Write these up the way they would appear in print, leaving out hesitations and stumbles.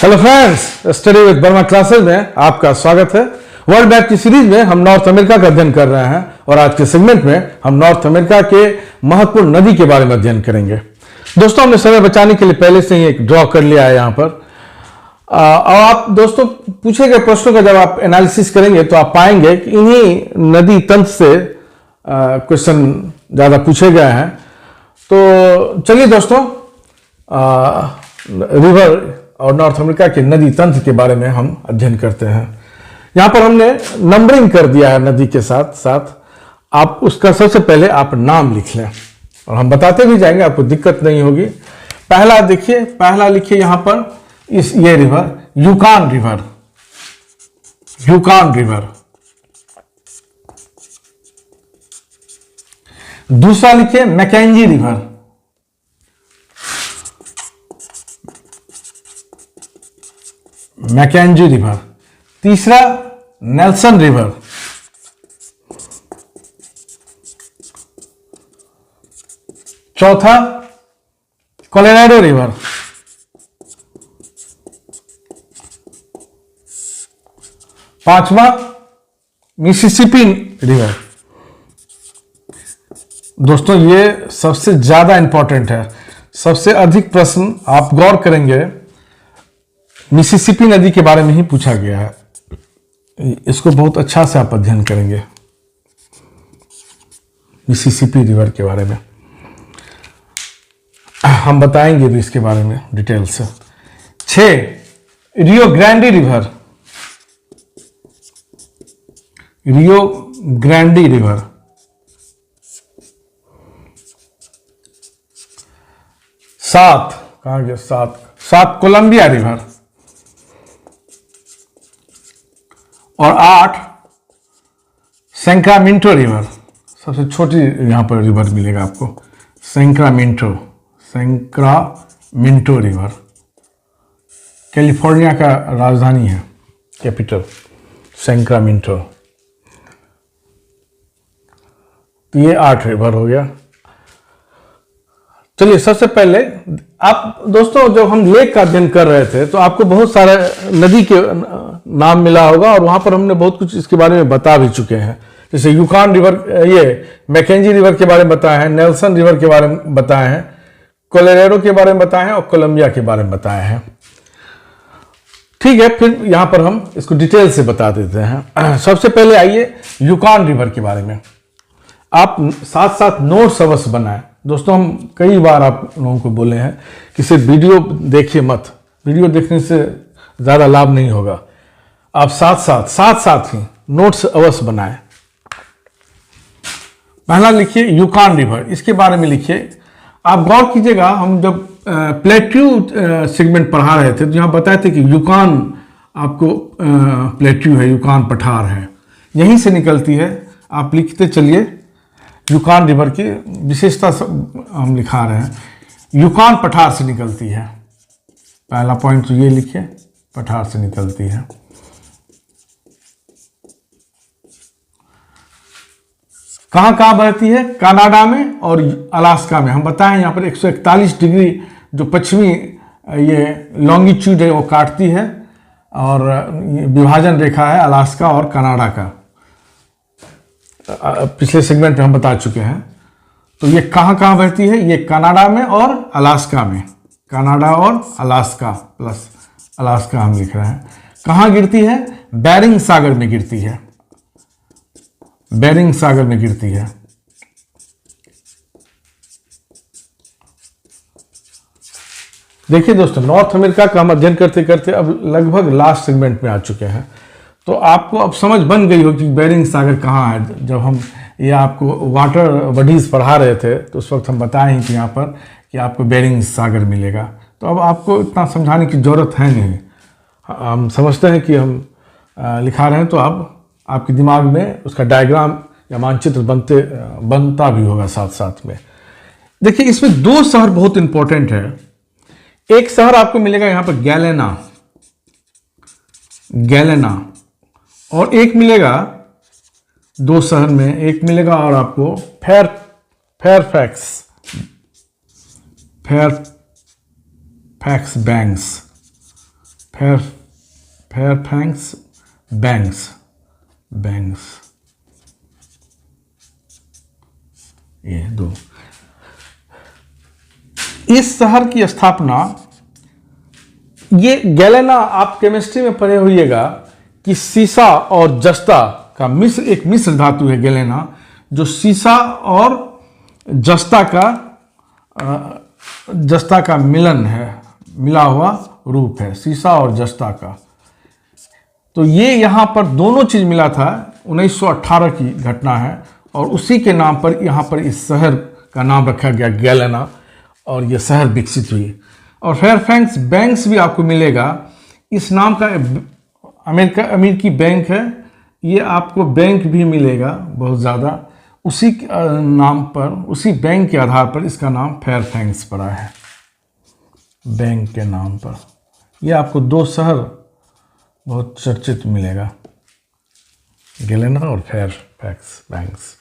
Hello friends, study with Verma classes में आपका स्वागत है। वर्ल्ड मैप की सीरीज में हम नॉर्थ अमेरिका का अध्ययन कर रहे हैं और आज के सेगमेंट में हम नॉर्थ अमेरिका के महत्वपूर्ण नदी के बारे में अध्ययन करेंगे। दोस्तों, हमने समय बचाने के लिए पहले से ही एक ड्रॉ कर लिया है यहाँ पर। और आप दोस्तों पूछे गए प्रश्नों का जब आप एनालिसिस करेंगे तो आप पाएंगे कि इन्हीं नदी तंत्र से क्वेश्चन ज़्यादा पूछे गए हैं। तो चलिए दोस्तों, रिवर और नॉर्थ अमेरिका के नदी तंत्र के बारे में हम अध्ययन करते हैं। यहाँ पर हमने नंबरिंग कर दिया है नदी के साथ साथ। आप उसका सबसे पहले आप नाम लिख लें और हम बताते भी जाएंगे, आपको दिक्कत नहीं होगी। पहला देखिए, पहला लिखिए यहाँ पर ये रिवर यूकान रिवर, यूकान रिवर। दूसरा लिखिए मैकेंजी रिवर, मैकेंजी रिवर। तीसरा नेल्सन रिवर। चौथा कोलोराडो रिवर। पांचवा मिसिसिपी रिवर। दोस्तों, ये सबसे ज्यादा इंपॉर्टेंट है, सबसे अधिक प्रश्न आप गौर करेंगे मिसिसिपी नदी के बारे में ही पूछा गया है। इसको बहुत अच्छा से आप अध्ययन करेंगे, मिसिसिपी रिवर के बारे में हम बताएंगे भी इसके बारे में डिटेल से। 6 रियो ग्रैंडी रिवर, रियो ग्रैंडी रिवर। 7 कहाँ गया, 7 कोलंबिया रिवर। और 8 सैक्रामेंटो रिवर, सबसे छोटी यहां पर रिवर मिलेगा आपको, सैक्रामेंटो, सैक्रामेंटो रिवर। कैलिफोर्निया का राजधानी है, कैपिटल सैक्रामेंटो। तो ये 8 रिवर हो गया। चलिए, सबसे पहले आप दोस्तों, जब हम लेक का अध्ययन कर रहे थे तो आपको बहुत सारे नदी के नाम मिला होगा और वहां पर हमने बहुत कुछ इसके बारे में बता भी चुके हैं। जैसे यूकान रिवर, ये मैकेंजी रिवर के बारे में बताए हैं, नेल्सन रिवर के बारे में बताए हैं, कोलोराडो के बारे में बताए हैं और कोलंबिया के बारे में बताए हैं। ठीक है, फिर यहां पर हम इसको डिटेल से बता देते हैं। सबसे पहले आइए यूकान रिवर के बारे में। आप साथ साथ नोट्स अवश्य बनाएं। दोस्तों, हम कई बार आप लोगों को बोले हैं कि सिर्फ वीडियो देखिए मत, वीडियो देखने से ज़्यादा लाभ नहीं होगा। आप साथ साथ ही नोट्स अवश्य बनाएं। पहला लिखिए यूकान रिवर, इसके बारे में लिखिए। आप गौर कीजिएगा, हम जब प्लेट्यू सेगमेंट पढ़ा रहे थे तो यहाँ बताए थे कि यूकान आपको प्लेट्यू है, यूकान पठार है, यहीं से निकलती है। आप लिखते चलिए, यूकान रिवर की विशेषता हम लिखा रहे हैं, यूकान पठार से निकलती है। पहला पॉइंट तो ये लिखिए, पठार से निकलती है। कहां कहां बहती है? कनाडा में और अलास्का में। हम बताएं यहाँ पर 141 डिग्री जो पश्चिमी ये लॉन्गिट्यूड है वो काटती है और विभाजन रेखा है अलास्का और कनाडा का। पिछले सेगमेंट में हम बता चुके हैं। तो ये कहां कहां बहती है? ये कनाडा में और अलास्का में, कनाडा और अलास्का प्लस अलास्का हम लिख रहे हैं। कहां गिरती है? बेरिंग सागर में गिरती है, बेरिंग सागर में गिरती है। देखिए दोस्तों, नॉर्थ अमेरिका का हम अध्ययन करते करते अब लगभग लास्ट सेगमेंट में आ चुके हैं। तो आपको अब समझ बन गई हो कि बेरिंग सागर कहाँ है। जब हम ये आपको वाटर बॉडीज पढ़ा रहे थे तो उस वक्त हम बताए हैं कि यहाँ पर कि आपको बेरिंग सागर मिलेगा। तो अब आपको इतना समझाने की ज़रूरत है नहीं, हम समझते हैं कि हम लिखा रहे हैं तो अब आपके दिमाग में उसका डायग्राम या मानचित्र बनता भी होगा साथ साथ में। देखिए, इसमें 2 शहर बहुत इंपॉर्टेंट है। एक शहर आपको मिलेगा यहाँ पर गैलेना, गैलेना, और एक मिलेगा 2 शहर में, एक मिलेगा और आपको Fairfax, fax banks, Fairfax banks, ये दो। इस शहर की स्थापना, ये गैलेना, आप केमिस्ट्री में पढ़े होइएगा कि सीसा और जस्ता का मिश्र, एक मिश्र धातु है गैलेना, जो सीसा और जस्ता का मिलन है, मिला हुआ रूप है सीसा और जस्ता का। तो ये यहाँ पर दोनों चीज मिला था, 1918 की घटना है, और उसी के नाम पर यहाँ पर इस शहर का नाम रखा गया गैलेना, और ये शहर विकसित हुई। और फेयरफैक्स बैंक्स भी आपको मिलेगा, इस नाम का अमेरिकी बैंक है, ये आपको बैंक भी मिलेगा बहुत ज़्यादा, उसी नाम पर, उसी बैंक के आधार पर इसका नाम फेयरफैक्स पड़ा है, बैंक के नाम पर। ये आपको दो शहर बहुत चर्चित मिलेगा, गैलेना और फेयरफैक्स बैंक्स।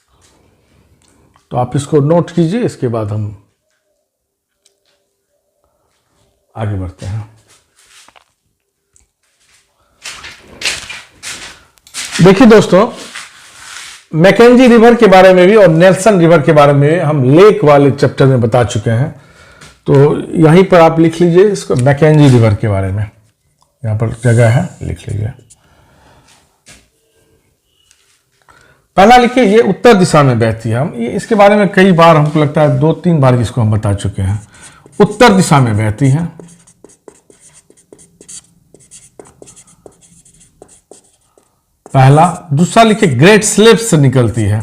तो आप इसको नोट कीजिए, इसके बाद हम आगे बढ़ते हैं। देखिए दोस्तों, मैकेंजी रिवर के बारे में भी और नेल्सन रिवर के बारे में हम लेक वाले चैप्टर में बता चुके हैं। तो यहीं पर आप लिख लीजिए इसको, मैकेंजी रिवर के बारे में, यहां पर जगह है, लिख लीजिए। पहला लिखिए, ये उत्तर दिशा में बहती है। हम ये इसके बारे में कई बार, हमको लगता है 2-3 बार इसको हम बता चुके हैं। उत्तर दिशा में बहती है। पहला। दूसरा लिखिए, ग्रेट स्लेव से निकलती है,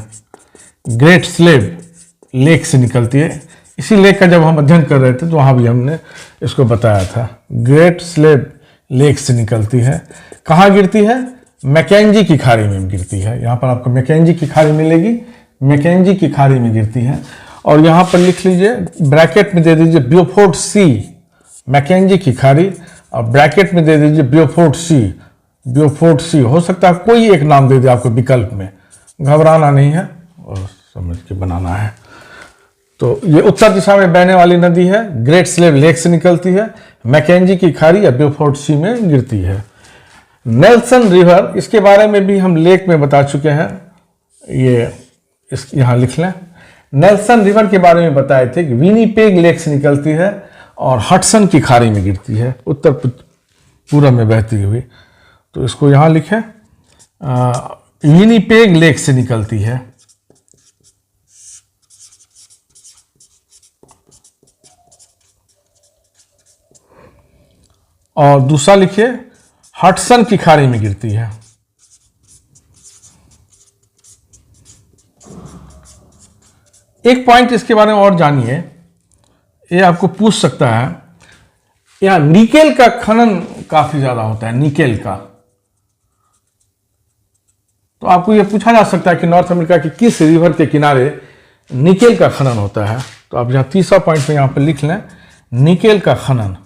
ग्रेट स्लेव लेक से निकलती है। इसी लेक का जब हम अध्ययन कर रहे थे तो वहां भी हमने इसको बताया था, ग्रेट स्लेव लेक से निकलती है। कहाँ गिरती है? मैकेंजी की खाड़ी में गिरती है। यहाँ पर आपको मैकेंजी की खाड़ी मिलेगी, मैकेंजी की खाड़ी में गिरती है। और यहाँ पर लिख लीजिए, ब्रैकेट में दे दीजिए ब्यूफोर्ट सी, मैकेंजी की खाड़ी, और ब्रैकेट में दे दीजिए ब्यूफोर्ट सी। ब्यूफोर्ट सी हो सकता है कोई एक नाम दे दे आपको विकल्प में, घबराना नहीं है और समझ के बनाना है। तो ये उत्तर दिशा में बहने वाली नदी है, ग्रेट स्लेव लेक से निकलती है, मैकेंजी की खाड़ी या ब्यूफोर्ट सी में गिरती है। नेल्सन रिवर, इसके बारे में भी हम लेक में बता चुके हैं, ये यहाँ लिख लें। नेल्सन रिवर के बारे में बताए थे कि विनीपेग लेक से निकलती है और हडसन की खाड़ी में गिरती है, उत्तर पूर्व में बहती हुई। तो इसको यहाँ लिखें, विनीपेग लेक से निकलती है। और दूसरा लिखिए, हडसन की खाड़ी में गिरती है। एक पॉइंट इसके बारे में और जानिए, ये आपको पूछ सकता है, यहां निकेल का खनन काफी ज्यादा होता है, निकेल का। तो आपको यह पूछा जा सकता है कि नॉर्थ अमेरिका के किस रिवर के किनारे निकेल का खनन होता है। तो आप यहां तीसरा पॉइंट में यहां पर लिख लें, निकेल का खनन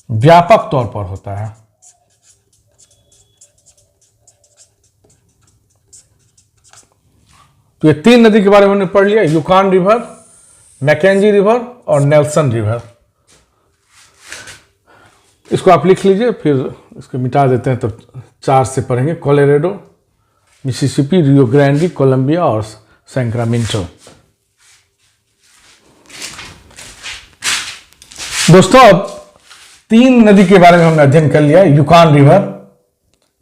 व्यापक तौर पर होता है। तो ये 3 नदी के बारे में हमने पढ़ लिया, यूकान रिवर, मैकेंजी रिवर और नेल्सन रिवर। इसको आप लिख लीजिए, फिर इसको मिटा देते हैं, तो 4 से पढ़ेंगे, Colorado, Mississippi, Rio Grande, Columbia और सैक्रामेंटो। दोस्तों, अब 3 नदी के बारे में हमने अध्ययन कर लिया, यूकान रिवर,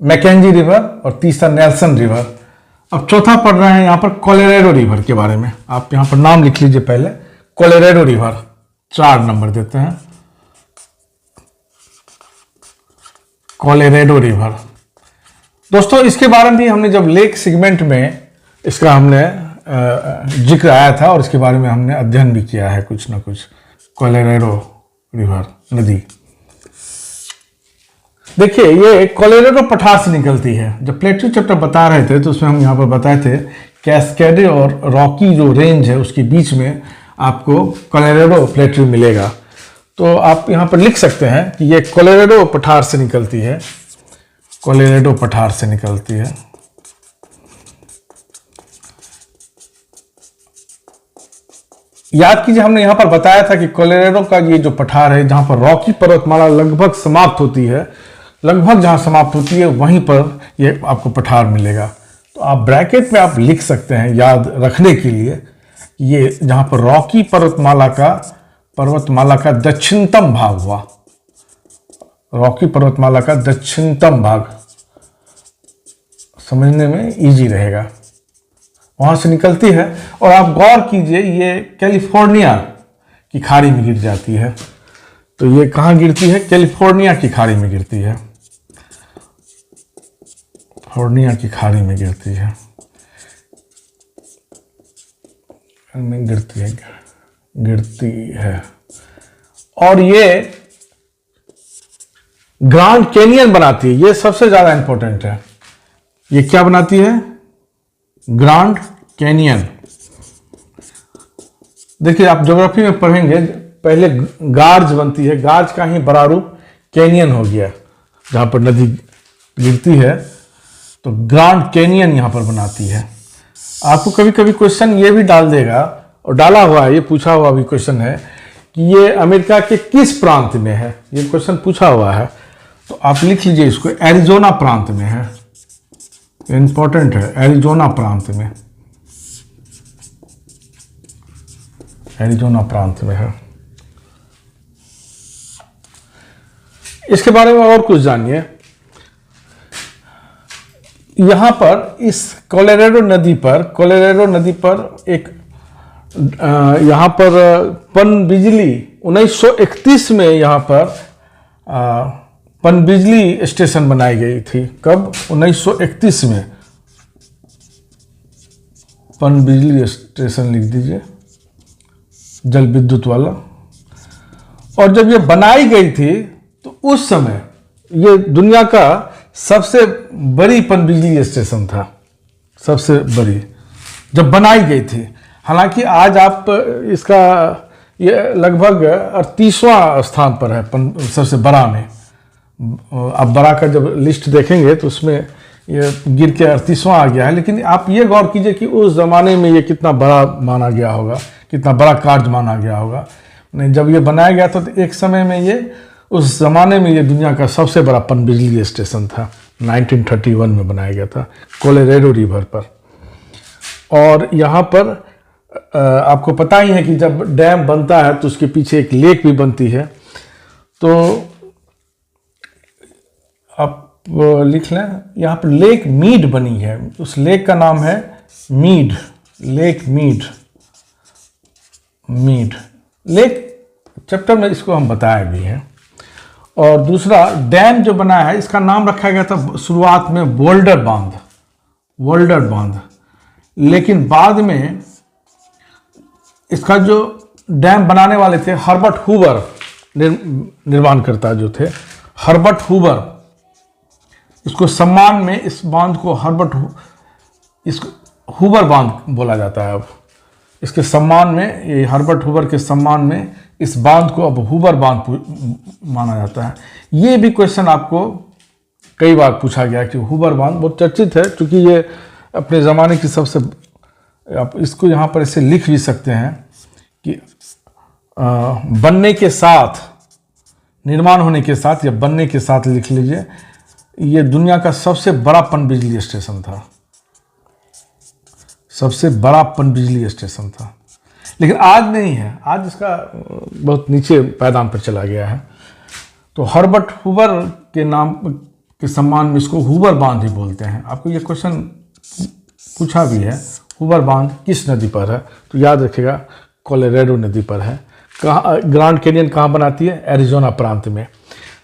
मैकेंजी रिवर और तीसरा नेल्सन रिवर। अब चौथा पढ़ रहे हैं यहाँ पर कोलोराडो रिवर के बारे में। आप यहाँ पर नाम लिख लीजिए पहले, कोलोराडो रिवर, 4 नंबर देते हैं, कोलोराडो रिवर। दोस्तों, इसके बारे में भी हमने जब लेक सेगमेंट में इसका हमने जिक्र आया था और इसके बारे में हमने अध्ययन भी किया है कुछ ना कुछ, कोलोराडो रिवर नदी। देखिए, ये कोलोराडो पठार से निकलती है। जब प्लेट्यू चैप्टर बता रहे थे तो उसमें हम यहाँ पर बताए थे, कैस्केडे और रॉकी जो रेंज है उसके बीच में आपको कोलोराडो प्लेट्यू मिलेगा। तो आप यहाँ पर लिख सकते हैं कि ये कोलोराडो पठार से निकलती है, कोलोराडो पठार से निकलती है। याद कीजिए, हमने यहाँ पर बताया था कि कोलोराडो का ये जो पठार है, जहाँ पर रॉकी पर्वतमाला लगभग समाप्त होती है, लगभग जहाँ समाप्त होती है वहीं पर ये आपको पठार मिलेगा। तो आप ब्रैकेट में आप लिख सकते हैं याद रखने के लिए, ये जहाँ पर रॉकी पर्वतमाला का दक्षिणतम भाग हुआ, रॉकी पर्वतमाला का दक्षिणतम भाग, समझने में इजी रहेगा, वहां से निकलती है। और आप गौर कीजिए, ये कैलिफोर्निया की खाड़ी में गिर जाती है। तो ये कहाँ गिरती है? कैलिफोर्निया की खाड़ी में गिरती है, कैलिफोर्निया की खाड़ी में गिरती है, गिरती है। और ये ग्रांड कैनियन बनाती है, ये सबसे ज्यादा इंपॉर्टेंट है। ये क्या बनाती है? Grand canyon. देखिए, आप ज्योग्राफी में पढ़ेंगे, पहले गार्ज बनती है, गार्ज का ही बड़ा रूप कैनियन हो गया, जहां पर नदी गिरती है तो ग्रांड कैनियन यहां पर बनाती है। आपको कभी कभी क्वेश्चन ये भी डाल देगा, और डाला हुआ है, ये पूछा हुआ भी क्वेश्चन है कि ये अमेरिका के किस प्रांत में है, ये क्वेश्चन पूछा हुआ है। तो आप लिख लीजिए इसको, एरिजोना प्रांत में है, इंपॉर्टेंट है, एरिजोना प्रांत में, एरिजोना प्रांत में है। इसके बारे में और कुछ जानिए। यहां पर इस कोलोराडो नदी पर एक यहां पर पनबिजली 1931 में यहां पर पनबिजली स्टेशन बनाई गई थी। कब? 1931 में पनबिजली स्टेशन लिख दीजिए, जल विद्युत वाला। और जब ये बनाई गई थी तो उस समय ये दुनिया का सबसे बड़ी पनबिजली स्टेशन था, सबसे बड़ी, जब बनाई गई थी। हालांकि आज आप इसका ये लगभग 38वां स्थान पर है सबसे बड़ा में। आप बड़ा का जब लिस्ट देखेंगे तो उसमें ये गिर के 38वां आ गया है। लेकिन आप ये गौर कीजिए कि उस ज़माने में ये कितना बड़ा माना गया होगा, कितना बड़ा कार्य माना गया होगा। नहीं, जब ये बनाया गया था तो एक समय में ये, उस ज़माने में ये दुनिया का सबसे बड़ा पनबिजली स्टेशन था। 1931 में बनाया गया था कोलोराडो रिवर पर। और यहाँ पर आपको पता ही है कि जब डैम बनता है तो उसके पीछे एक लेक भी बनती है। तो आप लिख लें, यहाँ पर लेक मीड बनी है, उस लेक का नाम है Mead, lake Mead. Lake chapter में इसको हम बताए भी हैं। और दूसरा डैम जो बना है, इसका नाम रखा गया था शुरुआत में बोल्डर बांध, लेकिन बाद में इसका जो डैम बनाने वाले थे हर्बर्ट हूवर, निर्माणकर्ता जो थे हर्बर्ट हूवर, इसको सम्मान में इस बांध को इसको हूवर बांध बोला जाता है। अब इसके सम्मान में, ये हर्बर्ट हूवर के सम्मान में इस बांध को अब हूवर बांध माना जाता है। ये भी क्वेश्चन आपको कई बार पूछा गया कि हूवर बांध बहुत चर्चित है, क्योंकि ये अपने ज़माने की सबसे, आप इसको यहाँ पर इसे लिख भी सकते हैं कि बनने के साथ, निर्माण होने के साथ या बनने के साथ लिख लीजिए, ये दुनिया का सबसे बड़ा पनबिजली स्टेशन था, सबसे बड़ा पनबिजली स्टेशन था। लेकिन आज नहीं है, आज इसका बहुत नीचे पायदान पर चला गया है। तो हर्बर्ट हूवर के नाम के सम्मान में इसको हूवर बांध ही बोलते हैं। आपको ये क्वेश्चन पूछा भी है, हूवर बांध किस नदी पर है? तो याद रखिएगा कोलोराडो नदी पर है। कहाँ ग्रांड कैनियन कहाँ बनाती है? एरिजोना प्रांत में।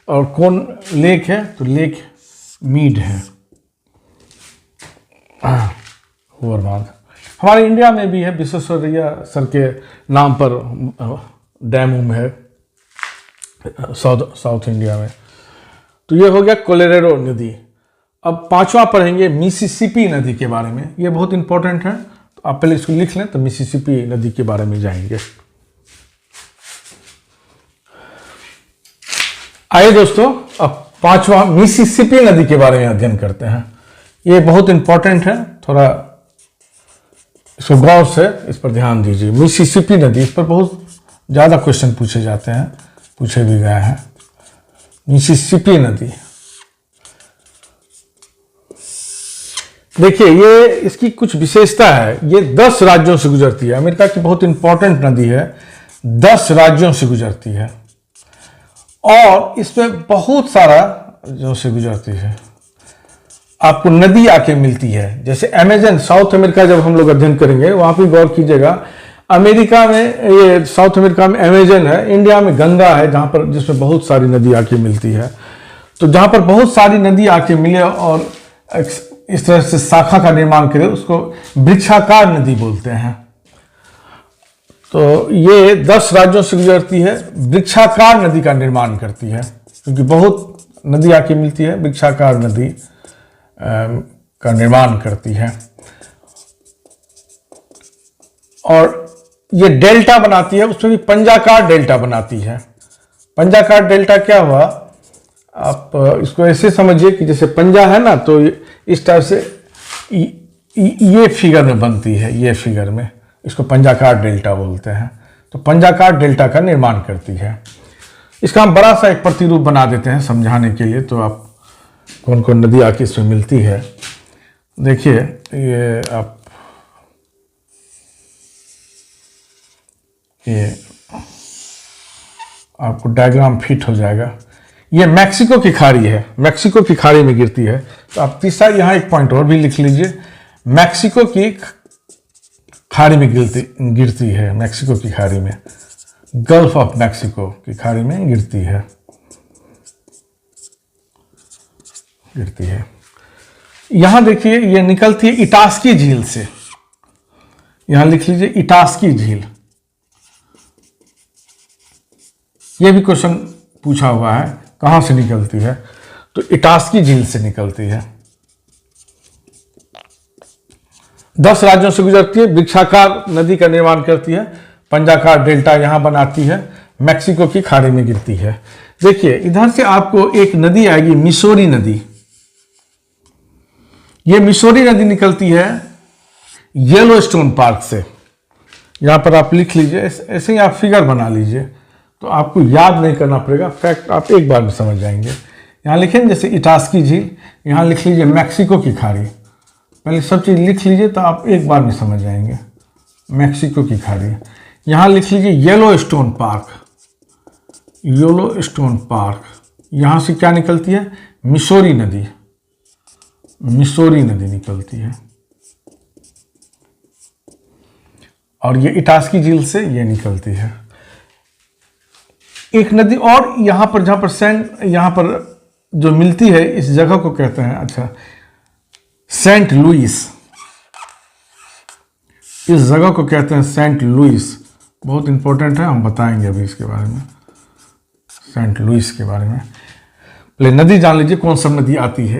और कौन लेक है? तो लेक मीड है, हूवर बांध। हमारे इंडिया में भी है, विश्वेश्वरैया सर के नाम पर डैम है साउथ इंडिया में। तो ये हो गया कोलोराडो नदी। अब पांचवा पढ़ेंगे मिसिसिपी नदी के बारे में। ये बहुत इंपॉर्टेंट है, तो आप पहले इसको लिख लें, तो मिसिसिपी नदी के बारे में जाएंगे। आइए दोस्तों, अब पांचवा मिसिसिपी नदी के बारे में अध्ययन करते हैं। ये बहुत इंपॉर्टेंट है, थोड़ा इसको गौर से इस पर ध्यान दीजिए। मिसिसिपी नदी, इस पर बहुत ज़्यादा क्वेश्चन पूछे जाते हैं, पूछे भी गए हैं। मिसिसिपी नदी, देखिए ये इसकी कुछ विशेषता है। ये 10 राज्यों से गुजरती है। अमेरिका की बहुत इंपॉर्टेंट नदी है, 10 राज्यों से गुजरती है और इसमें बहुत सारा राज्यों से गुजरती है। आपको नदी आके मिलती है, जैसे अमेजन, साउथ अमेरिका जब हम लोग अध्ययन करेंगे वहां पर गौर कीजिएगा। अमेरिका में ये साउथ अमेरिका में अमेजन है, इंडिया में गंगा है, जहां पर जिसमें बहुत सारी नदी आके मिलती है। तो जहां पर बहुत सारी नदी आके मिले और इस तरह से शाखा का निर्माण करे, उसको वृक्षाकार नदी बोलते हैं। तो ये 10 राज्यों से गुजरती है, वृक्षाकार नदी का निर्माण करती है, क्योंकि बहुत नदी आके मिलती है, वृक्षाकार नदी का निर्माण करती है। और ये डेल्टा बनाती है, उसमें भी पंजाकार डेल्टा बनाती है। पंजाकार डेल्टा क्या हुआ, आप इसको ऐसे समझिए कि जैसे पंजा है ना, तो इस टाइप से ये फिगर में बनती है, ये फिगर में, इसको पंजाकार डेल्टा बोलते हैं। तो पंजाकार डेल्टा का निर्माण करती है। इसका हम बड़ा सा एक प्रतिरूप बना देते हैं समझाने के लिए, तो आप कौन कौन नदी आके इसमें मिलती है देखिए। ये आपको डायग्राम फिट हो जाएगा। ये मैक्सिको की खाड़ी है, मैक्सिको की खाड़ी में गिरती है। तो आप तीसरा यहाँ एक पॉइंट और भी लिख लीजिए, मैक्सिको की खाड़ी में गिरती है, मैक्सिको की खाड़ी में, गल्फ ऑफ मैक्सिको की खाड़ी में गिरती है। यहां देखिए ये निकलती है इटास्की झील से। यहां लिख लीजिए इटास्की झील। यह भी क्वेश्चन पूछा हुआ है, कहां से निकलती है, तो इटास्की झील से निकलती है। 10 राज्यों से गुजरती है, वृक्षाकार नदी का निर्माण करती है, पंजाकार डेल्टा यहां बनाती है, मैक्सिको की खाड़ी में गिरती है। देखिए इधर से आपको एक नदी आएगी, मिसौरी नदी। ये मिसौरी नदी निकलती है येलोस्टोन पार्क से। यहां पर आप लिख लीजिए, ऐसे ही आप फिगर बना लीजिए, तो आपको याद नहीं करना पड़ेगा, फैक्ट आप एक बार में समझ जाएंगे। यहाँ लिखें जैसे इटास्की झील, यहाँ लिख लीजिए मैक्सिको की खाड़ी। पहले सब चीज़ लिख लीजिए तो आप एक बार में समझ जाएंगे। मैक्सिको की खाड़ी, यहाँ लिख लीजिए येलोस्टोन पार्क, येलोस्टोन पार्क। यहाँ से क्या निकलती है, मिसौरी नदी, मिसौरी नदी निकलती है। और ये इटास्की झील से ये निकलती है। एक नदी और यहां पर, जहां पर यहां पर जो मिलती है, इस जगह को कहते हैं, अच्छा, सेंट लुइस। इस जगह को कहते हैं सेंट लुइस, बहुत इंपॉर्टेंट है, हम बताएंगे अभी इसके बारे में, सेंट लुइस के बारे में। पहले नदी जान लीजिए कौन सा नदी आती है।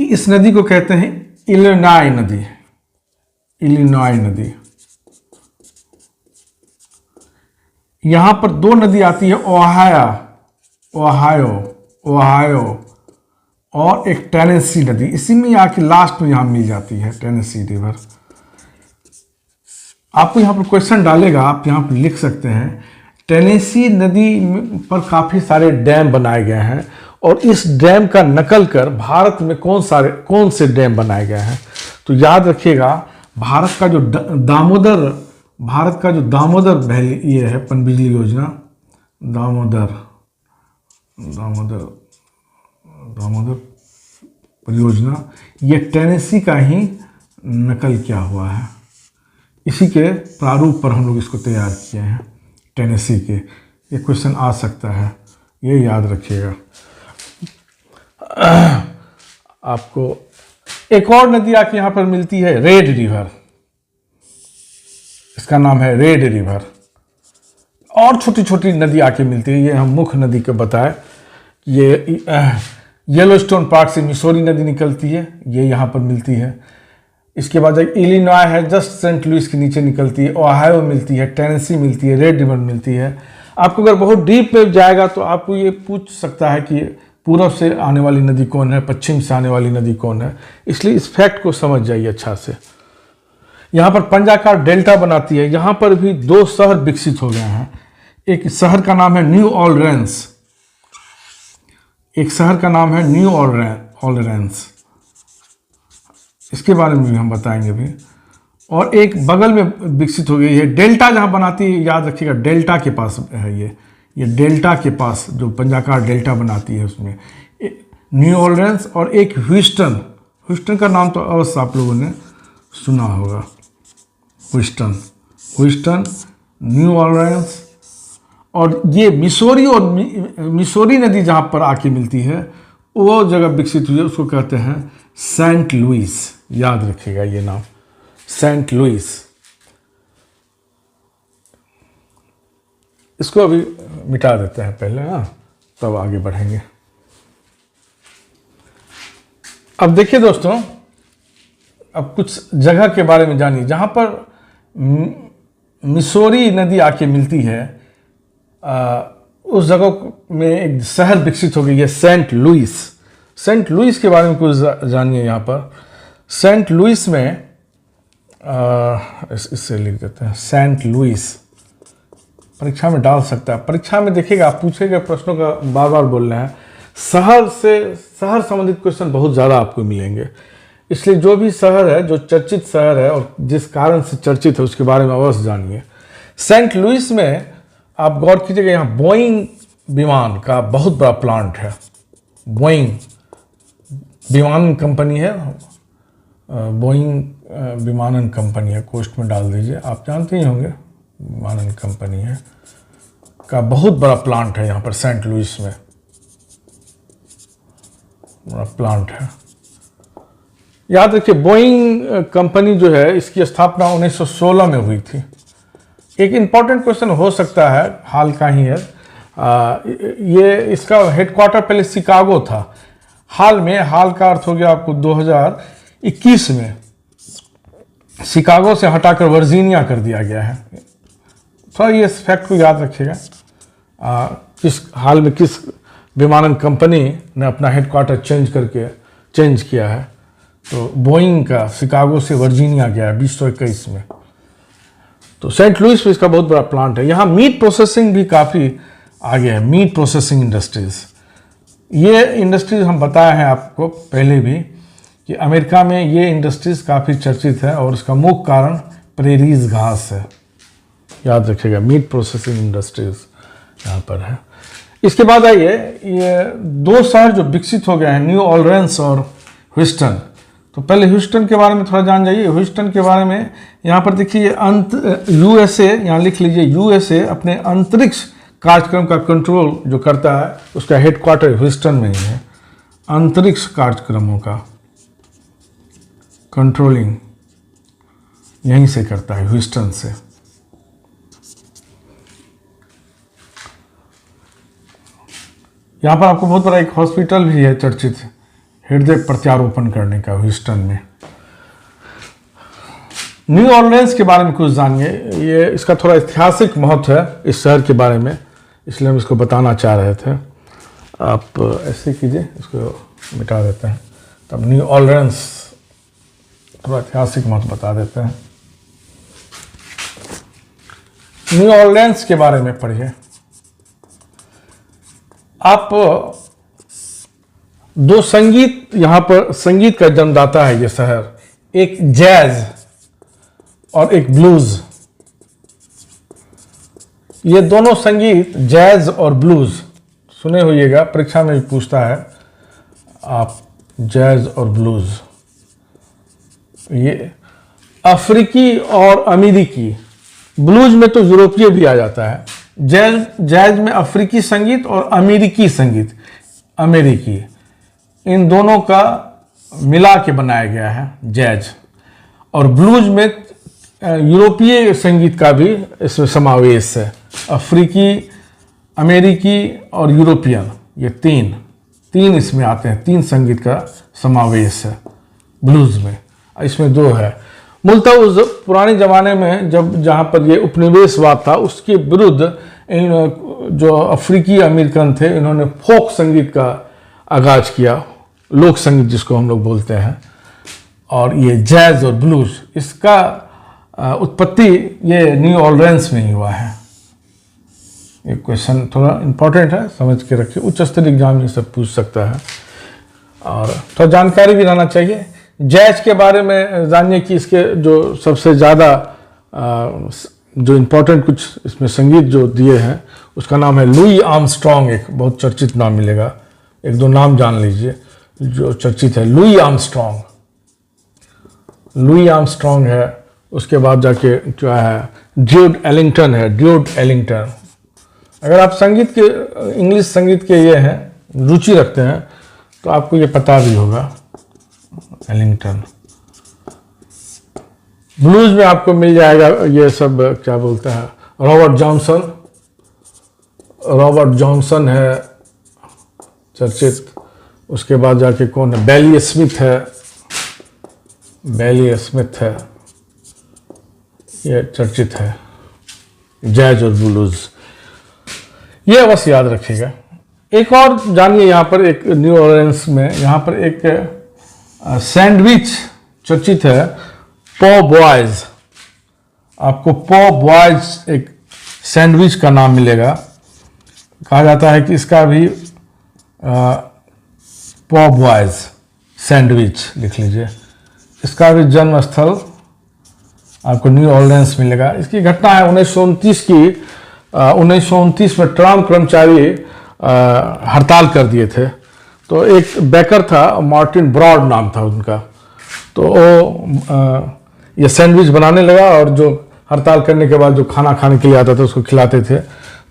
इस नदी को कहते हैं इलिनॉय नदी, इलिनॉय नदी। यहां पर 2 नदी आती है, ओहायो और एक टेनेसी नदी। इसी में आके लास्ट में यहां मिल जाती है टेनेसी रिवर। आपको यहां पर क्वेश्चन डालेगा, आप यहां पर लिख सकते हैं, टेनेसी नदी पर काफी सारे डैम बनाए गए हैं और इस डैम का नकल कर भारत में कौन से डैम बनाए गए हैं। तो याद रखिएगा, भारत का जो वैली ये है पनबिजली योजना, दामोदर परियोजना, ये टेनेसी का ही नकल किया हुआ है। इसी के प्रारूप पर हम लोग इसको तैयार किए हैं, टेनेसी के। ये क्वेश्चन आ सकता है, ये याद रखिएगा। आपको एक और नदी आके यहाँ पर मिलती है, रेड रिवर। इसका नाम है रेड रिवर। और छोटी छोटी नदी आके मिलती है, ये हम मुख्य नदी को बताए। ये येलोस्टोन पार्क से मिसौरी नदी निकलती है, ये यहाँ पर मिलती है। इसके बाद एक इलिनॉय है, जस्ट सेंट लुइस के नीचे निकलती है, ओहायो मिलती है, टेनेसी मिलती है, रेड रिवर मिलती है। आपको अगर बहुत डीप में जाएगा तो आपको ये पूछ सकता है कि पूरब से आने वाली नदी कौन है, पश्चिम से आने वाली नदी कौन है। इसलिए इस फैक्ट को समझ जाइए अच्छा से। यहाँ पर पंजाकार डेल्टा बनाती है। यहाँ पर भी दो शहर विकसित हो गए हैं। एक शहर का नाम है न्यू ऑर्लेंस, एक शहर का नाम है न्यू ऑर्लेंस, इसके बारे में भी हम बताएंगे भी। और एक बगल में विकसित हो गई है डेल्टा, जहाँ बनाती है याद रखिएगा डेल्टा के पास है ये डेल्टा के पास जो पंजाकार डेल्टा बनाती है उसमें न्यू ऑर्लेंस। और एक ह्यूस्टन का नाम तो अवश्य आप लोगों ने सुना होगा, ह्यूस्टन, न्यू ऑर्लेंस। और ये मिसौरी नदी जहाँ पर आके मिलती है वो जगह विकसित हुई है, उसको कहते हैं सेंट लुइस। याद रखिएगा ये नाम, सेंट लुइस। इसको अभी मिटा देते हैं पहले, हाँ, तब आगे बढ़ेंगे। अब देखिए दोस्तों, अब कुछ जगह के बारे में जानिए जहाँ पर मिसौरी नदी आके मिलती है। उस जगह में एक शहर विकसित हो गई है सेंट लुइस। सेंट लुइस के बारे में कुछ जानिए। यहाँ पर सेंट लुइस में इससे लिख देते हैं सेंट लुइस। परीक्षा में डाल सकता है, परीक्षा में देखिएगा आप पूछे गए प्रश्नों का बार बार बोल रहे हैं। शहर संबंधित क्वेश्चन बहुत ज़्यादा आपको मिलेंगे, इसलिए जो भी शहर है, जो चर्चित शहर है और जिस कारण से चर्चित है उसके बारे में अवश्य जानिए। सेंट लुइस में आप गौर कीजिएगा, यहाँ बोइंग विमान का बहुत बड़ा प्लांट है। बोइंग विमानन कंपनी है, बोइंग विमानन कंपनी है, कोष्ठ में डाल दीजिए, आप जानते ही होंगे विमानन कंपनी है का बहुत बड़ा प्लांट है यहाँ पर सेंट लुइस में, बड़ा प्लांट है। याद रखिए बोइंग कंपनी जो है इसकी स्थापना 1916 में हुई थी। एक इम्पॉर्टेंट क्वेश्चन हो सकता है, हाल का ही है, ये इसका हेडक्वार्टर पहले शिकागो था। हाल का अर्थ हो गया आपको 2021 में शिकागो से हटाकर वर्जीनिया कर दिया गया है। थोड़ा ये फैक्ट को याद रखिएगा, किस हाल में किस विमानन कंपनी ने अपना हेडक्वार्टर चेंज किया है। तो बोइंग का शिकागो से वर्जीनिया गया है 2021 में। तो सेंट लुइस में इसका बहुत बड़ा प्लांट है। यहाँ मीट प्रोसेसिंग भी काफ़ी आगे है, मीट प्रोसेसिंग इंडस्ट्रीज़। ये इंडस्ट्रीज हम बताए हैं आपको पहले भी कि अमेरिका में ये इंडस्ट्रीज़ काफ़ी चर्चित है और इसका मुख्य कारण प्रेरीज घास है। याद रखिएगा मीट प्रोसेसिंग इंडस्ट्रीज़ यहाँ पर है। इसके बाद आइए, ये दो शहर जो विकसित हो गए हैं, न्यू ऑर्लेंस और ह्यूस्टन। तो पहले ह्यूस्टन के बारे में थोड़ा जान जाइए। ह्यूस्टन के बारे में यहाँ पर देखिए यूएसए, यहाँ लिख लीजिए यूएसए अपने अंतरिक्ष कार्यक्रम का कंट्रोल जो करता है उसका हेडक्वार्टर ह्यूस्टन में ही है। अंतरिक्ष कार्यक्रमों का कंट्रोलिंग यहीं से करता है, ह्यूस्टन से। यहाँ पर आपको बहुत बड़ा एक हॉस्पिटल भी है चर्चित, हृदय प्रत्यारोपण करने का, ह्यूस्टन में। न्यू ऑर्लेंस के बारे में कुछ जानिए। ये इसका थोड़ा ऐतिहासिक महत्व है इस शहर के बारे में, इसलिए हम इसको बताना चाह रहे थे। आप ऐसे कीजिए, इसको मिटा देते हैं, तब न्यू ऑर्लेंस थोड़ा ऐतिहासिक महत्व बता देते हैं। न्यू ऑर्लेंस के बारे में पढ़िए आप। दो संगीत, यहाँ पर संगीत का जन्मदाता है ये शहर, एक जैज और एक ब्लूज। ये दोनों संगीत जैज और ब्लूज सुने होइएगा, परीक्षा में भी पूछता है आप, जैज और ब्लूज। ये अफ्रीकी और अमेरिकी, ब्लूज में तो यूरोपीय भी आ जाता है। जैज में अफ्रीकी संगीत और अमेरिकी संगीत, अमेरिकी, इन दोनों का मिला के बनाया गया है जैज। और ब्लूज में यूरोपीय संगीत का भी इसमें समावेश है, अफ्रीकी, अमेरिकी और यूरोपियन, ये तीन इसमें आते हैं। तीन संगीत का समावेश है ब्लूज में, इसमें दो है। मूलतः उस पुराने ज़माने में जहाँ पर ये उपनिवेशवाद था उसके विरुद्ध इन जो अफ्रीकी अमेरिकन थे, इन्होंने फोक संगीत का आगाज किया, लोक संगीत जिसको हम लोग बोलते हैं। और ये जैज और ब्लूज, इसका उत्पत्ति ये न्यू ऑर्लियंस में ही हुआ है। ये क्वेश्चन थोड़ा इम्पोर्टेंट है, समझ के रखिए, उच्च स्तरीय एग्जाम ये सब पूछ सकता है और थोड़ा जानकारी भी रहना चाहिए। जैज के बारे में जानिए कि इसके जो सबसे ज़्यादा जो इम्पोर्टेंट कुछ इसमें संगीत जो दिए हैं उसका नाम है लुई आर्मस्ट्रॉन्ग। एक बहुत चर्चित नाम मिलेगा, एक दो नाम जान लीजिए जो चर्चित है। लुई आर्मस्ट्रॉन्ग, लुई आर्मस्ट्रॉन्ग है। उसके बाद जाके क्या है, ड्यूड एलिंगटन है, ड्यूड एलिंगटन। अगर आप संगीत के, इंग्लिश संगीत के ये हैं, रुचि रखते हैं तो आपको ये पता भी होगा, एलिंगटन। ब्लूज में आपको मिल जाएगा ये सब, क्या बोलते हैं, रॉबर्ट जॉनसन। रॉबर्ट जॉनसन है चर्चित। उसके बाद जाके कौन है, बेली स्मिथ है, बेली स्मिथ है, ये चर्चित है। जैज और ब्लूज, ये बस याद रखिएगा। एक और जानिए, यहाँ पर एक न्यू ऑर्लियंस में यहाँ पर एक सैंडविच चर्चित है, पो बॉयज। आपको पो बॉयज एक सैंडविच का नाम मिलेगा। कहा जाता है कि इसका भी पो बॉयज सैंडविच लिख लीजिए। इसका भी जन्म स्थल आपको न्यू ऑर्लियंस मिलेगा। इसकी घटना है 1929 की। 1929 में ट्राम कर्मचारी हड़ताल कर दिए थे। तो एक बेकर था, मार्टिन ब्रॉड नाम था उनका, तो वो ये सैंडविच बनाने लगा और जो हड़ताल करने के बाद जो खाना खाने के लिए आता था उसको खिलाते थे।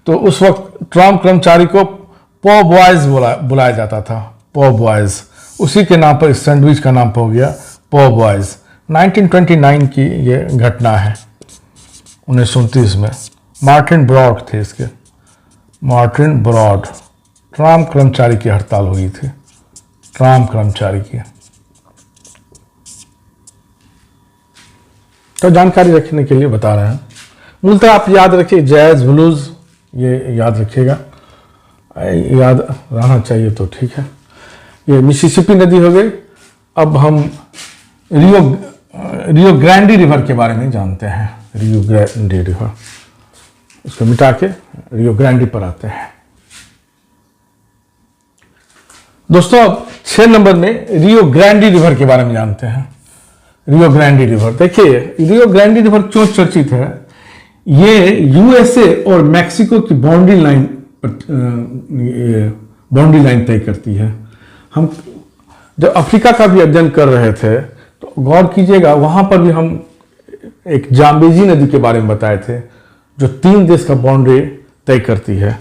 तो उस वक्त ट्राम कर्मचारी को पो बॉयज बुलाया जाता था, पो बॉयज। उसी के नाम पर इस सैंडविच का नाम हो गया पो बॉयज। 1929 की ये घटना है, 1929 में। मार्टिन ब्रॉड थे इसके, मार्टिन ब्रॉड। ट्राम कर्मचारी की हड़ताल हुई थी, ट्राम कर्मचारी की। तो जानकारी रखने के लिए बता रहे हैं। मूलतः आप याद रखिए, जैज ब्लूज ये याद रखिएगा, याद रहना चाहिए तो ठीक है। ये मिसिसिपी नदी हो गई। अब हम रियो ग्रांडी रिवर के बारे में जानते हैं। रियो ग्रांडी रिवर, इसको मिटा के रियो ग्रांडी पर आते हैं। दोस्तों अब 6 नंबर में रियो ग्रांडी रिवर के बारे में जानते हैं। रियो ग्रांडी रिवर, देखिए रियो ग्रांडी रिवर क्यों चर्चित है। ये यूएसए और मैक्सिको की बाउंड्री लाइन तय करती है। हम जब अफ्रीका का भी अध्ययन कर रहे थे तो गौर कीजिएगा, वहां पर भी हम एक जाम्बेजी नदी के बारे में बताए थे जो 3 देश का बाउंड्री तय करती है।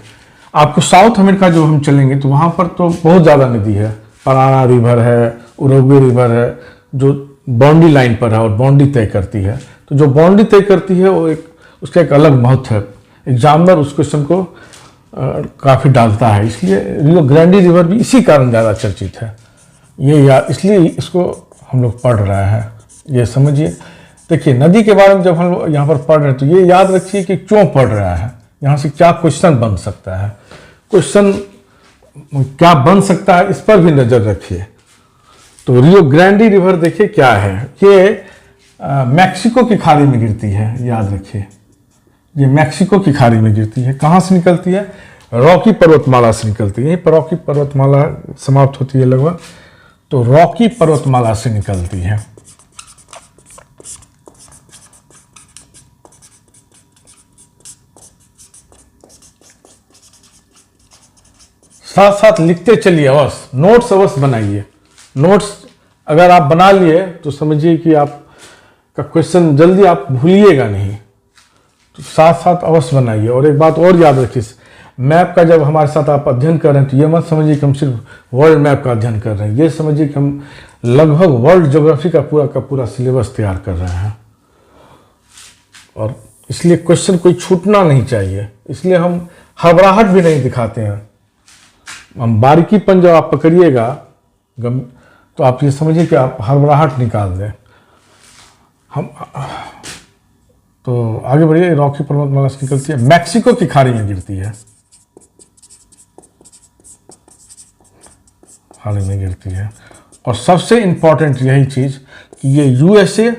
आपको साउथ अमेरिका जो हम चलेंगे तो वहां पर तो बहुत ज़्यादा नदी है, पराना रिवर है, उरुग्वे रिवर है, जो बाउंड्री लाइन पर है और बाउंड्री तय करती है। तो जो बाउंड्री तय करती है वो उसका एक अलग महत्व है। एग्जामिनर उस क्वेश्चन को काफ़ी डालता है, इसलिए रियो ग्रांडी रिवर भी इसी कारण ज़्यादा चर्चित है। ये याद, इसलिए इसको हम लोग पढ़ रहे हैं, ये समझिए। देखिए नदी के बारे में जब हम लोग यहाँ पर पढ़ रहे हैं तो ये याद रखिए कि क्यों पढ़ रहे हैं, यहाँ से क्या क्वेश्चन बन सकता है, क्वेश्चन क्या बन सकता है, इस पर भी नज़र रखिए। तो रियो ग्रांडी रिवर देखिए क्या है, ये मैक्सिको की खाड़ी में गिरती है, याद रखिए। ये मैक्सिको की खाड़ी में गिरती है। कहाँ से निकलती है, रॉकी पर्वतमाला से निकलती है। यहीं पर रॉकी पर्वतमाला समाप्त होती है लगभग, तो रॉकी पर्वतमाला से निकलती है। साथ साथ लिखते चलिए, अवश्य नोट्स अवश्य बनाइए। नोट्स अगर आप बना लिए तो समझिए कि आपका क्वेश्चन जल्दी आप भूलिएगा नहीं, तो साथ साथ अवश्य बनाइए। और एक बात और याद रखिए, मैप का जब हमारे साथ आप अध्ययन कर रहे हैं तो ये मत समझिए कि हम सिर्फ वर्ल्ड मैप का अध्ययन कर रहे हैं, ये समझिए कि हम लगभग वर्ल्ड ज्योग्राफी का पूरा सिलेबस तैयार कर रहे हैं। और इसलिए क्वेश्चन कोई छूटना नहीं चाहिए, इसलिए हम घबराहट भी नहीं दिखाते हैं। हम बारीकीपन जब आप पकड़िएगा तो आप ये समझिए कि आप हड़बड़ाहट निकाल दें। हम तो आगे बढ़िए। रॉकी पर्वतमाला से निकलती है, मैक्सिको की खाड़ी में गिरती है, खाड़ी में गिरती है। और सबसे इंपॉर्टेंट यही चीज़ कि ये यूएसए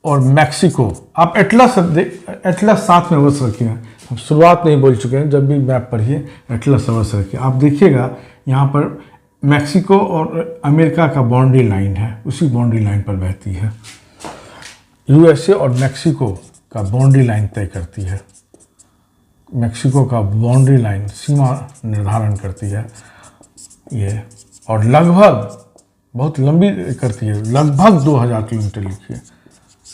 और मैक्सिको। आप एटलस एटलस साथ में अवश्य रखिए, हम शुरुआत में ही बोल चुके हैं, जब भी मैप पढ़िए एटलस अवश्य रखिए। आप देखिएगा यहाँ पर मैक्सिको और अमेरिका का बाउंड्री लाइन है, उसी बाउंड्री लाइन पर बहती है। यूएसए और मैक्सिको का बाउंड्री लाइन तय करती है, मैक्सिको का बाउंड्री लाइन सीमा निर्धारण करती है ये, और लगभग बहुत लंबी करती है, लगभग 2000 किलोमीटर लिखिए,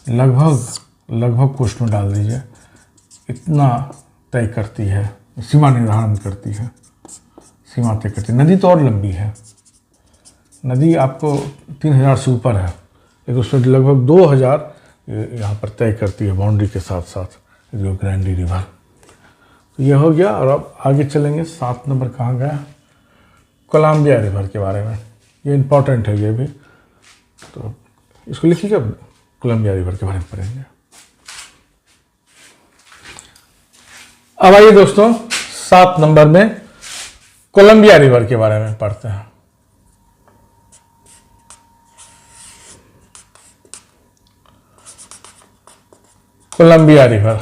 लगभग कोष्ठ में डाल दीजिए, इतना तय करती है, सीमा निर्धारण करती है, सीमा तय करती है। नदी तो और लंबी है, नदी आपको 3000 से ऊपर है, लेकिन उसमें लगभग 2000 यहाँ पर तय करती है बाउंड्री के साथ साथ रियो ग्रांडे रिवर। तो ये हो गया। और अब आगे चलेंगे, 7 नंबर कहाँ गया, कोलंबिया रिवर के बारे में। ये इम्पॉर्टेंट है ये भी, तो इसको लिख लीजिए, कोलंबिया रिवर के बारे में पढ़ेंगे। अब आइए दोस्तों 7 नंबर में कोलंबिया रिवर के बारे में पढ़ते हैं। कोलंबिया रिवर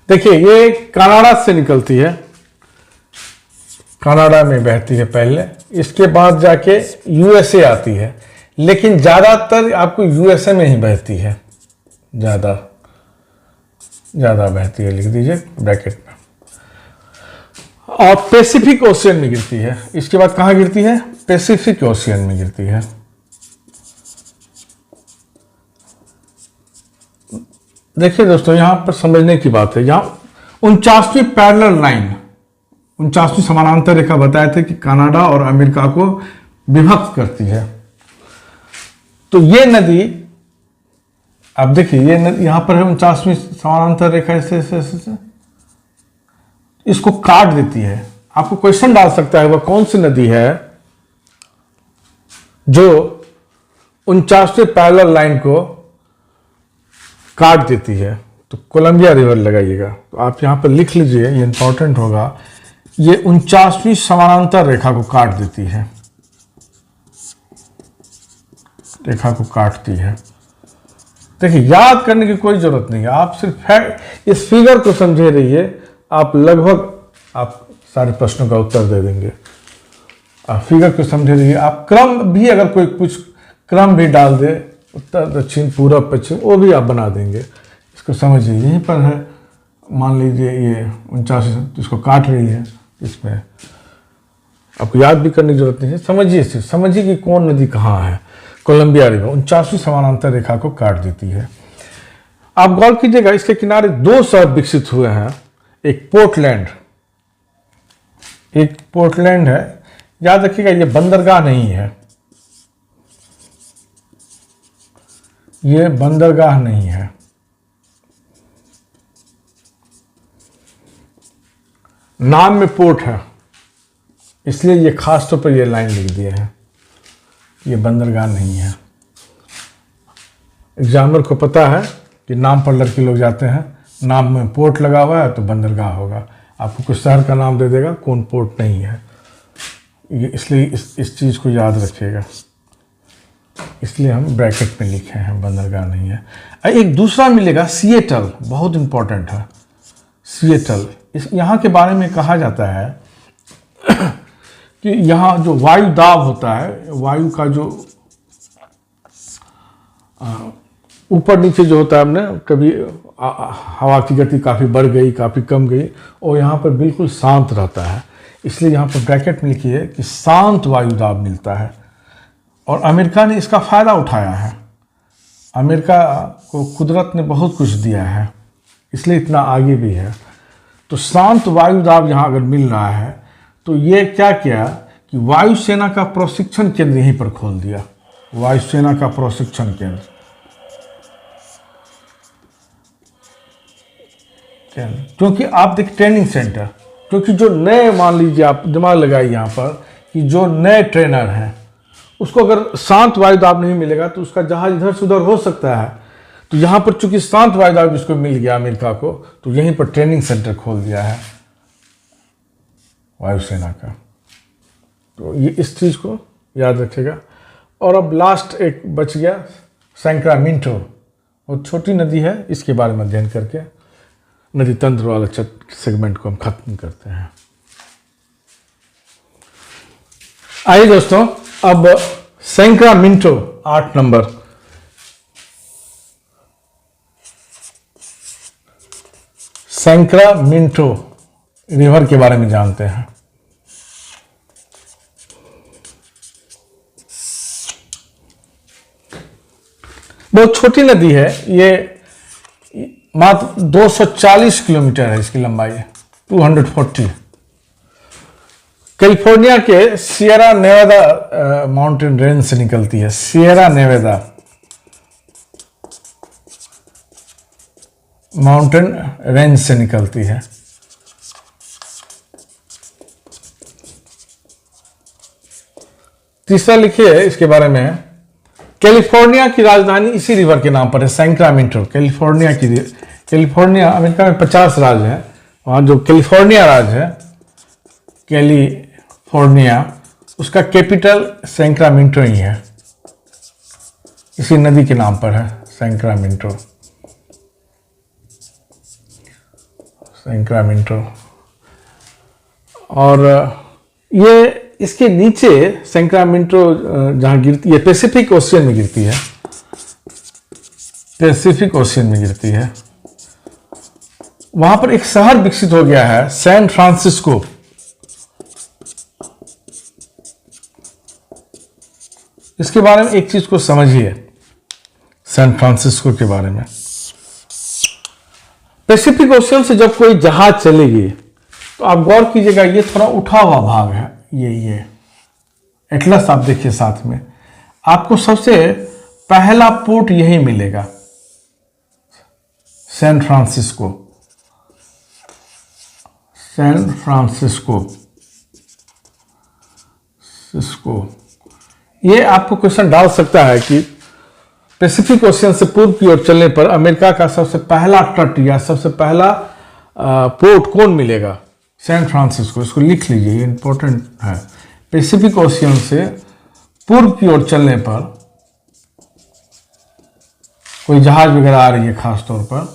देखिए, ये कनाडा से निकलती है, कनाडा में बहती है पहले, इसके बाद जाके यूएसए आती है, लेकिन ज़्यादातर आपको यूएसए में ही बहती है, ज़्यादा बहती है, लिख दीजिए ब्रैकेट में। और पैसिफिक ओशियन में गिरती है। इसके बाद कहाँ गिरती है, पैसिफिक ओशियन में गिरती है। देखिए दोस्तों, यहाँ पर समझने की बात है, यहाँ 49वीं पैरेलल लाइन, 49वीं समानांतर रेखा बताए थे कि कनाडा और अमेरिका को विभक्त करती है। तो ये नदी, अब देखिए ये नदी यहाँ पर है 49वीं समानांतर रेखा, ऐसे इसको काट देती है। आपको क्वेश्चन डाल सकता है, वह कौन सी नदी है जो 49वीं पैरेलल लाइन को काट देती है, तो कोलंबिया रिवर लगाइएगा। तो आप यहां पर लिख लीजिए, ये इंपॉर्टेंट होगा, ये 49वीं समानांतर रेखा को काट देती है, रेखा को काटती है। देखिए याद करने की कोई जरूरत नहीं है, आप सिर्फ इस फिगर को समझे रहिए, आप लगभग आप सारे प्रश्नों का उत्तर दे देंगे। आप फिगर को समझे रहिए, आप क्रम भी अगर कोई कुछ क्रम भी डाल दे, उत्तर दक्षिण पूर्व पश्चिम, वो भी आप बना देंगे। इसको समझिए, यहीं पर है, मान लीजिए ये 49, इसको काट रही है, इसमें आपको याद भी करने की जरूरत नहीं है, समझिए, सिर्फ समझिए कि कौन नदी कहाँ है। कोलंबिया रिवर 49वीं समानांतर रेखा को काट देती है। आप गौर कीजिएगा, इसके किनारे 2 शहर विकसित हुए हैं, एक पोर्टलैंड है, याद रखिएगा ये बंदरगाह नहीं है, ये बंदरगाह नहीं है। नाम में पोर्ट है, इसलिए ये खास तौर पर ये लाइन लिख दिए हैं, ये बंदरगाह नहीं है। एग्जामिनर को पता है कि नाम पर लड़के लोग जाते हैं, नाम में पोर्ट लगा हुआ है तो बंदरगाह होगा, आपको कुछ शहर का नाम दे देगा, कौन पोर्ट नहीं है, ये इसलिए इस चीज़ को याद रखिएगा, इसलिए हम ब्रैकेट में लिखे हैं, बंदरगाह नहीं है। एक दूसरा मिलेगा सिएटल, बहुत इंपॉर्टेंट है सिएटल। यहाँ के बारे में कहा जाता है कि यहाँ जो वायु दाब होता है, वायु का जो ऊपर नीचे जो होता है, हमने कभी हवा की गति काफ़ी बढ़ गई, काफ़ी कम गई, और यहाँ पर बिल्कुल शांत रहता है, इसलिए यहाँ पर ब्रैकेट में लिखिए कि शांत वायु दाब मिलता है। और अमेरिका ने इसका फ़ायदा उठाया है, अमेरिका को कुदरत ने बहुत कुछ दिया है, इसलिए इतना आगे भी है। तो शांत वायु दाब यहाँ अगर मिल रहा है, तो ये क्या किया कि वायुसेना का प्रशिक्षण केंद्र यहीं पर खोल दिया, वायुसेना का प्रशिक्षण केंद्र, क्योंकि आप देखिए ट्रेनिंग सेंटर, क्योंकि जो नए, मान लीजिए आप दिमाग लगाइए यहाँ पर कि जो नए ट्रेनर हैं उसको अगर शांत वायु दाब नहीं मिलेगा तो उसका जहाज इधर से उधर हो सकता है। तो यहाँ पर चूंकि शांत वायु दाब जिसको मिल गया अमेरिका को, तो यहीं पर ट्रेनिंग सेंटर खोल दिया है वायुसेना का। तो ये इस चीज़ को याद रखिएगा। और अब लास्ट एक बच गया सैक्रामेंटो, वो छोटी नदी है, इसके बारे में अध्ययन करके नदी तंत्र वाला सेगमेंट को हम खत्म करते हैं। आइए दोस्तों, अब सैक्रामेंटो 8 नंबर, सैक्रामेंटो रिवर के बारे में जानते हैं। बहुत छोटी नदी है, ये मात्र 240 किलोमीटर है इसकी लंबाई, 240। कैलिफोर्निया के सियरा नेवादा माउंटेन रेंज से निकलती है, सियरा नेवादा माउंटेन रेंज से निकलती है। तीसरा लिखिए इसके बारे में, कैलिफोर्निया की राजधानी इसी रिवर के नाम पर है, सैक्रामेंटो। कैलिफोर्निया अमेरिका में 50 राज्य हैं, वहाँ जो कैलिफोर्निया राज्य है, कैलिफोर्निया, उसका कैपिटल सैक्रामेंटो ही है, इसी नदी के नाम पर है सैक्रामेंटो। सैक्रामेंटो और ये इसके नीचे सैक्रामेंटो जहाँ गिरती है, पैसिफिक ओशियन में गिरती है, पैसिफिक ओशियन में गिरती है। वहां पर एक शहर विकसित हो गया है, सैन फ्रांसिस्को। इसके बारे में एक चीज को समझिए, सैन फ्रांसिस्को के बारे में। पैसिफिक ओशियन से जब कोई जहाज चलेगी तो आप गौर कीजिएगा, ये थोड़ा उठा हुआ भाग है, ये एटलस आप देखिए साथ में, आपको सबसे पहला पोर्ट यही मिलेगा, सैन फ्रांसिस्को। सैन फ्रांसिस्को ये आपको क्वेश्चन डाल सकता है कि पैसिफिक ओशियन से पूर्व की ओर चलने पर अमेरिका का सबसे पहला तट या सबसे पहला पोर्ट कौन मिलेगा? San Francisco. इसको लिख लीजिए, ये इंपॉर्टेंट है। पैसिफिक ओशियन से पूर्व की ओर चलने पर कोई जहाज वगैरह आ रही है खास तौर पर,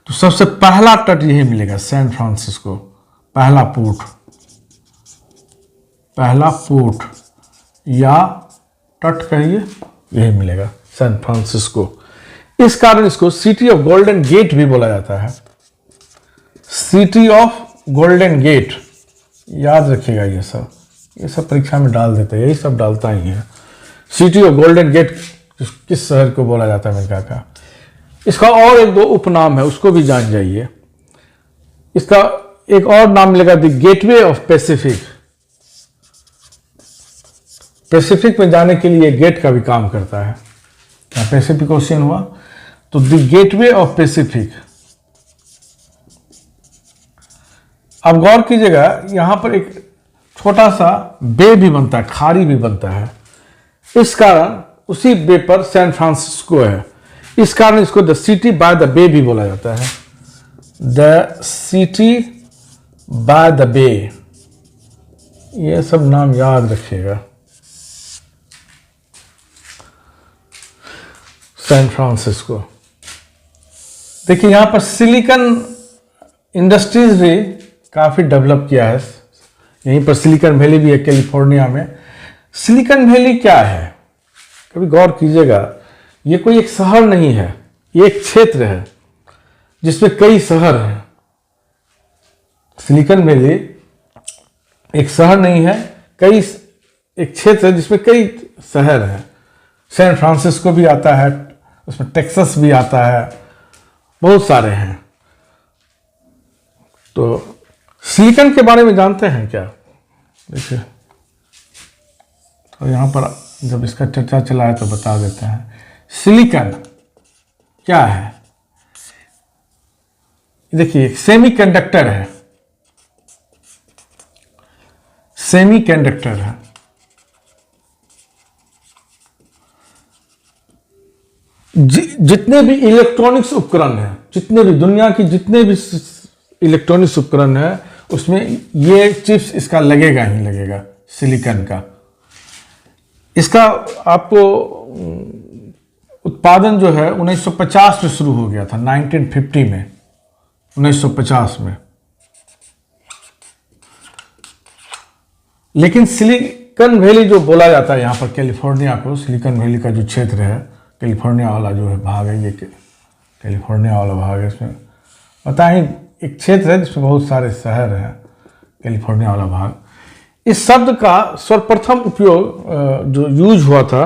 तो सबसे पहला तट यही मिलेगा, सैन फ्रांसिस्को। पहला पोर्ट या तट कहिए, यही मिलेगा, सैन फ्रांसिस्को। इस कारण इसको सिटी ऑफ गोल्डन गेट भी बोला जाता है, सिटी ऑफ गोल्डन गेट। याद रखिएगा, ये सब परीक्षा में डाल देते हैं, यही सब डालता ही है। सिटी ऑफ गोल्डन गेट किस शहर को बोला जाता है अमेरिका का? इसका और एक दो उपनाम है, उसको भी जान जाइए। इसका एक और नाम मिलेगा, the gateway of Pacific. Pacific में जाने के लिए गेट का भी काम करता है। क्या पैसिफिक ओशियन हुआ तो द गेटवे ऑफ पैसिफिक। अब गौर कीजिएगा, यहां पर एक छोटा सा बे भी बनता है, खाड़ी भी बनता है। इस कारण उसी बे पर सैन फ्रांसिस्को है, इस कारण इसको the city by the bay भी बोला जाता है, the city by the bay. ये सब नाम याद रखिएगा। San Francisco. देखिए यहां पर सिलिकॉन इंडस्ट्रीज भी काफी डेवलप किया है। यहीं पर सिलिकॉन वैली भी है कैलिफोर्निया में। सिलिकॉन वैली क्या है, कभी गौर कीजिएगा, ये कोई एक शहर नहीं है, ये एक क्षेत्र है जिसमें कई शहर हैं। सिलिकॉन वैली एक शहर नहीं है, एक क्षेत्र है जिसमें कई शहर हैं। सैन फ्रांसिस्को भी आता है, उसमें टेक्सास भी आता है, बहुत सारे हैं। तो सिलिकॉन के बारे में जानते हैं क्या? देखिए, तो यहाँ पर जब इसका चर्चा चला है तो बता देते हैं। सिलिकॉन क्या है? देखिए, सेमीकंडक्टर है, सेमीकंडक्टर है। जितने भी इलेक्ट्रॉनिक्स उपकरण हैं, जितने भी दुनिया की जितने भी इलेक्ट्रॉनिक्स उपकरण है, उसमें ये चिप्स इसका लगेगा ही लगेगा, सिलिकॉन का। इसका आपको उत्पादन जो है 1950 में शुरू हो गया था, 1950 में, 1950 में। लेकिन सिलिकॉन वैली जो बोला जाता है यहाँ पर कैलिफोर्निया को, सिलिकॉन वैली का जो क्षेत्र है, कैलिफोर्निया वाला जो है भाग है, ये कैलिफोर्निया वाला भाग है, इसमें बताएं एक क्षेत्र है जिसमें बहुत सारे शहर हैं, कैलिफोर्निया वाला भाग। इस शब्द का सर्वप्रथम उपयोग जो यूज हुआ था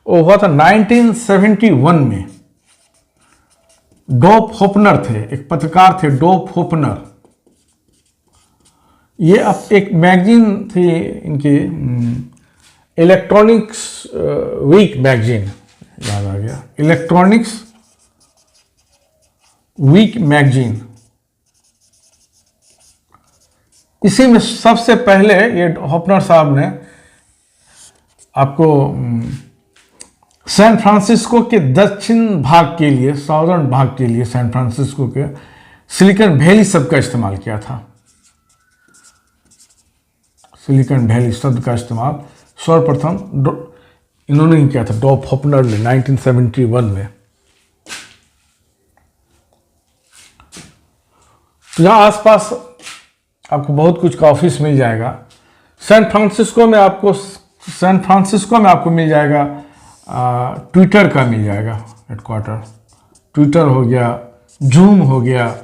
वो हुआ था 1971 में। डॉप होपनर थे, एक पत्रकार थे डॉप होपनर। ये अब एक मैगजीन थी इनकी, इलेक्ट्रॉनिक्स वीक मैगजीन, याद आ गया, इलेक्ट्रॉनिक्स वीक मैगजीन। इसी में सबसे पहले ये होपनर साहब ने आपको सैन फ्रांसिस्को के दक्षिण भाग के लिए, साउदर्न भाग के लिए सैन फ्रांसिस्को के सिलिकॉन वैली शब्द का इस्तेमाल किया था। सिलिकॉन वैली शब्द का इस्तेमाल सर्वप्रथम इन्होंने ही किया था, डॉप होपनर ने 1971 में। तो यहाँ आसपास आपको बहुत कुछ का ऑफिस मिल जाएगा। सैन फ्रांसिस्को में आपको मिल जाएगा, ट्विटर का मिल जाएगा हेडक्वार्टर, ट्विटर हो गया, जूम हो गया,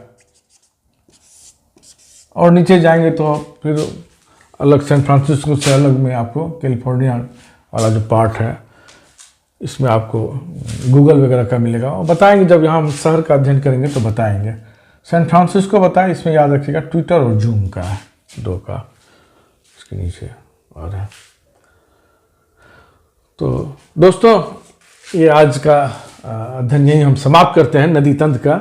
और नीचे जाएंगे तो फिर अलग सैन फ्रांसिस्को से अलग में आपको कैलिफोर्निया वाला जो पार्ट है इसमें आपको गूगल वगैरह का मिलेगा। और बताएंगे जब यहाँ हम शहर का अध्ययन करेंगे तो बताएंगे। सैन फ्रांसिस्को बताएं, इसमें याद रखिएगा ट्विटर और जूम का है, दो का इसके नीचे और है। तो दोस्तों ये आज का अध्ययन यही हम समाप्त करते हैं, नदी तंत्र का,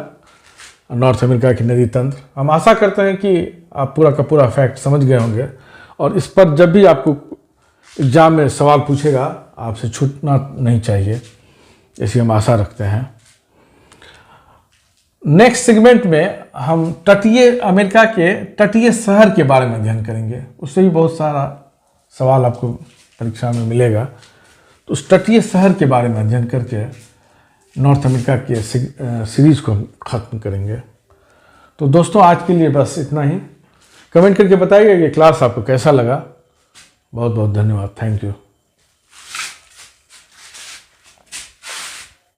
नॉर्थ अमेरिका की नदी तंत्र। हम आशा करते हैं कि आप पूरा का पूरा फैक्ट समझ गए होंगे, और इस पर जब भी आपको एग्जाम में सवाल पूछेगा आपसे छूटना नहीं चाहिए, ऐसी हम आशा रखते हैं। नेक्स्ट सेगमेंट में हम अमेरिका के तटीय शहर के बारे में अध्ययन करेंगे। उससे भी बहुत सारा सवाल आपको परीक्षा में मिलेगा, तो उस तटीय शहर के बारे में अध्ययन करके नॉर्थ अमेरिका के सीरीज को ख़त्म करेंगे। तो दोस्तों आज के लिए बस इतना ही। कमेंट करके बताइएगा ये क्लास आपको कैसा लगा। बहुत बहुत धन्यवाद, थैंक यू।